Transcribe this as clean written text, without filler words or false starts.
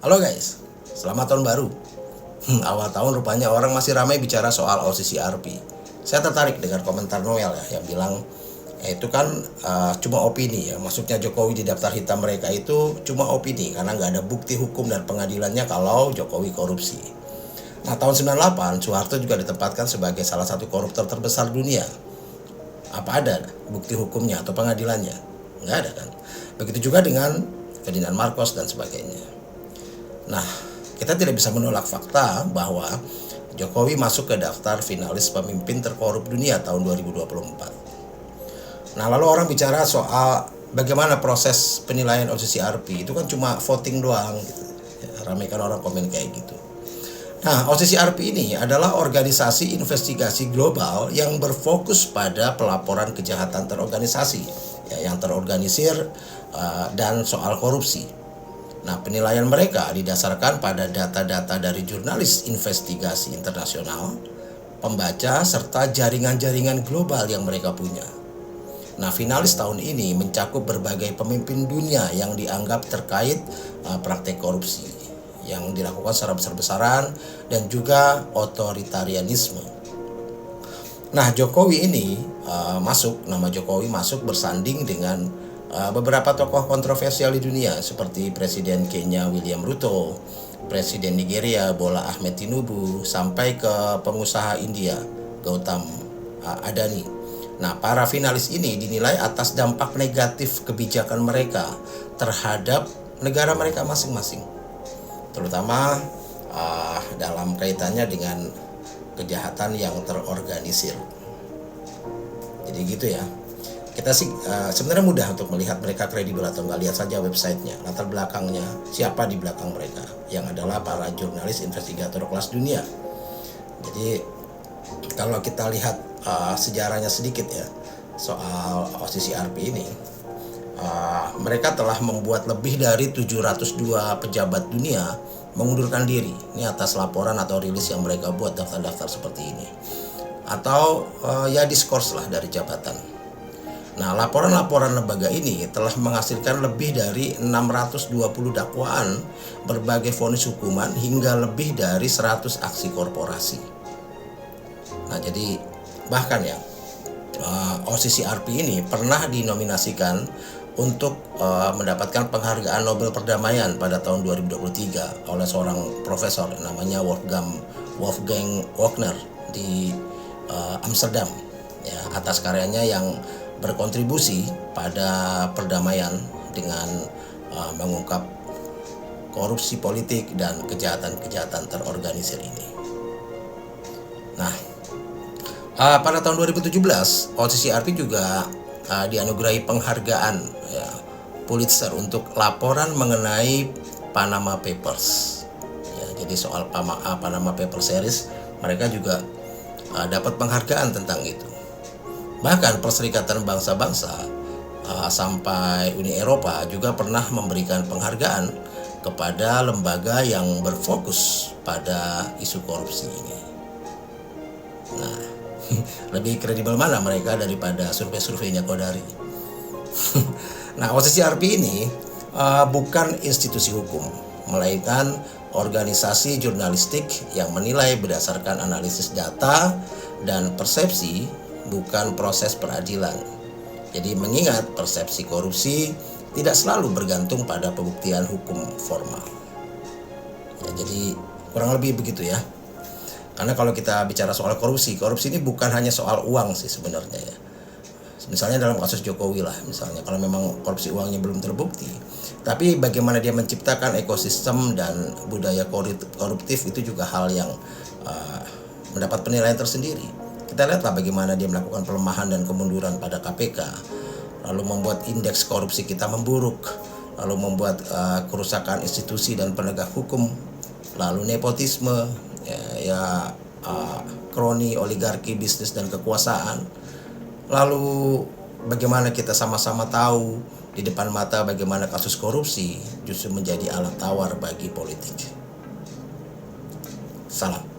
Halo guys, selamat tahun baru. Awal tahun rupanya orang masih ramai bicara soal OCCRP. Saya tertarik dengan komentar Noel ya, yang bilang itu kan cuma opini ya. Maksudnya Jokowi di daftar hitam mereka itu cuma opini karena nggak ada bukti hukum dan pengadilannya kalau Jokowi korupsi. Nah, tahun 98 Soeharto juga ditempatkan sebagai salah satu koruptor terbesar dunia. Apa ada bukti hukumnya atau pengadilannya? Nggak ada kan. Begitu juga dengan Ferdinand Marcos dan sebagainya. Nah, kita tidak bisa menolak fakta bahwa Jokowi masuk ke daftar finalis pemimpin terkorup dunia tahun 2024. Nah, lalu orang bicara soal bagaimana proses penilaian OCCRP, itu kan cuma voting doang gitu. Ya, ramaikan orang komen kayak gitu. Nah, OCCRP ini adalah organisasi investigasi global yang berfokus pada pelaporan kejahatan terorganisasi, ya, yang terorganisir dan soal korupsi. Nah, penilaian mereka didasarkan pada data-data dari jurnalis investigasi internasional, pembaca, serta jaringan-jaringan global yang mereka punya. Nah, finalis tahun ini mencakup berbagai pemimpin dunia yang dianggap terkait praktek korupsi yang dilakukan secara besar-besaran dan juga otoritarianisme. Nah, Jokowi ini nama Jokowi masuk bersanding dengan beberapa tokoh kontroversial di dunia seperti Presiden Kenya William Ruto, Presiden Nigeria Bola Ahmed Tinubu, sampai ke pengusaha India Gautam Adani. Nah, para finalis ini dinilai atas dampak negatif kebijakan mereka terhadap negara mereka masing-masing, terutama dalam kaitannya dengan kejahatan yang terorganisir. Jadi gitu ya. Kita sih sebenarnya mudah untuk melihat mereka kredibel atau enggak. Lihat saja websitenya, latar belakangnya, siapa di belakang mereka, yang adalah para jurnalis investigator kelas dunia. Jadi kalau kita lihat sejarahnya sedikit ya soal OCCRP ini, mereka telah membuat lebih dari 702 pejabat dunia mengundurkan diri. Ini atas laporan atau rilis yang mereka buat daftar-daftar seperti ini, atau ya diskors lah dari jabatan. Nah, laporan-laporan lembaga ini telah menghasilkan lebih dari 620 dakwaan, berbagai vonis hukuman, hingga lebih dari 100 aksi korporasi. Nah, jadi bahkan ya OCCRP ini pernah dinominasikan untuk mendapatkan penghargaan Nobel Perdamaian pada tahun 2023 oleh seorang profesor namanya Wolfgang Wagner di Amsterdam, ya, atas karyanya yang berkontribusi pada perdamaian dengan mengungkap korupsi politik dan kejahatan-kejahatan terorganisir ini. Nah, pada tahun 2017 OCCRP juga dianugerahi penghargaan ya, Pulitzer untuk laporan mengenai Panama Papers. Ya, jadi soal Panama Papers series mereka juga dapat penghargaan tentang itu. Bahkan Perserikatan Bangsa-Bangsa sampai Uni Eropa juga pernah memberikan penghargaan kepada lembaga yang berfokus pada isu korupsi ini. Nah, lebih kredibel mana mereka daripada survei-surveinya Kodari? Nah, OCCRP ini bukan institusi hukum, melainkan organisasi jurnalistik yang menilai berdasarkan analisis data dan persepsi, bukan proses peradilan. Jadi mengingat persepsi korupsi tidak selalu bergantung pada pembuktian hukum formal. Ya, jadi kurang lebih begitu ya. Karena kalau kita bicara soal korupsi ini bukan hanya soal uang sih sebenarnya ya. Misalnya dalam kasus Jokowi lah, misalnya kalau memang korupsi uangnya belum terbukti, tapi bagaimana dia menciptakan ekosistem dan budaya koruptif itu juga hal yang mendapat penilaian tersendiri. Kita lihatlah bagaimana dia melakukan pelemahan dan kemunduran pada KPK, lalu membuat indeks korupsi kita memburuk, lalu membuat kerusakan institusi dan penegak hukum, lalu nepotisme, kroni, oligarki, bisnis dan kekuasaan. Lalu bagaimana kita sama-sama tahu di depan mata bagaimana kasus korupsi justru menjadi alat tawar bagi politik. Salam.